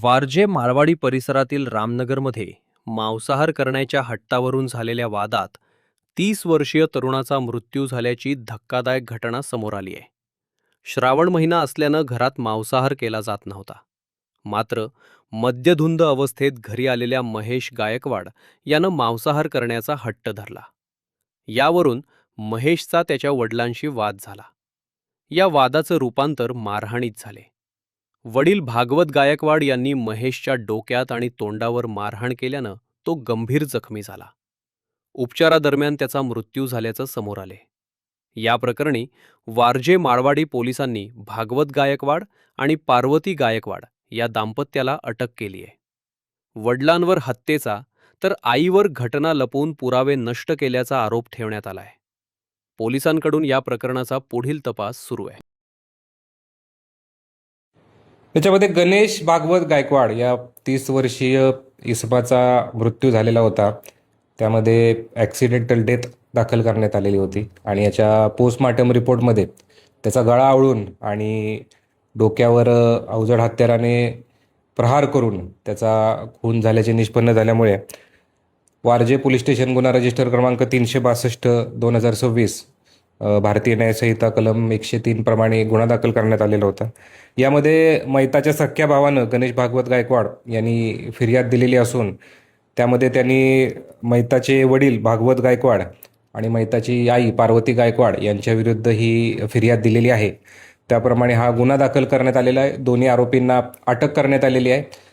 वारजे मारवाडी परिसरातील रामनगरमध्ये मांसाहार करण्याच्या हट्टावरून झालेल्या वादात 30 वर्षीय तरुणाचा मृत्यू झाल्याची धक्कादायक घटना समोर आली आहे. श्रावण महिना असल्यानं घरात मांसाहार केला जात नव्हता. मात्र मद्यधुंद अवस्थेत घरी आलेल्या महेश गायकवाड यानं मांसाहार करण्याचा हट्ट धरला. यावरून महेशचा त्याच्या वडिलांशी वाद झाला. या वादाचं रूपांतर मारहाणीत झाले. वडील भागवत गायकवाड यांनी महेशच्या डोक्यात आणि तोंडावर मारहाण केल्यानं तो गंभीर जखमी झाला. उपचारादरम्यान त्याचा मृत्यू झाल्याचं समोर आले. या प्रकरणी वारजे मारवाडी पोलिसांनी भागवत गायकवाड आणि पार्वती गायकवाड या दाम्पत्याला अटक केली आहे. वडिलांवर हत्येचा तर आईवर घटना लपवून पुरावे नष्ट केल्याचा आरोप ठेवण्यात आलाय. पोलिसांकडून या प्रकरणाचा पुढील तपास सुरू आहे. त्याच्यामध्ये गणेश भागवत गायकवाड या 30 वर्षीय इसमाचा मृत्यू झालेला होता. त्यामध्ये ॲक्सिडेंटल डेथ दाखल करण्यात आलेली होती आणि याच्या पोस्टमार्टम रिपोर्टमध्ये त्याचा गळा आवळून आणि डोक्यावर अवजड हत्याराने प्रहार करून त्याचा खून झाल्याचे निष्पन्न झाल्यामुळे वारजे पोलीस स्टेशन गुन्हा रजिस्टर क्रमांक 362/2026 भारतीय न्यायसंहिता कलम 103 प्रमाणे गुन्हा दाखल करण्यात आलेला होता. यामध्ये मैताच्या सख्या भावानं गणेश भागवत गायकवाड यांनी फिर्याद दिलेली असून त्यामध्ये त्यांनी मैताचे वडील भागवत गायकवाड आणि मैताची आई पार्वती गायकवाड यांच्याविरुद्ध ही फिर्याद दिलेली आहे. त्याप्रमाणे हा गुन्हा दाखल करण्यात आलेला आहे. दोन्ही आरोपींना अटक करण्यात आलेली आहे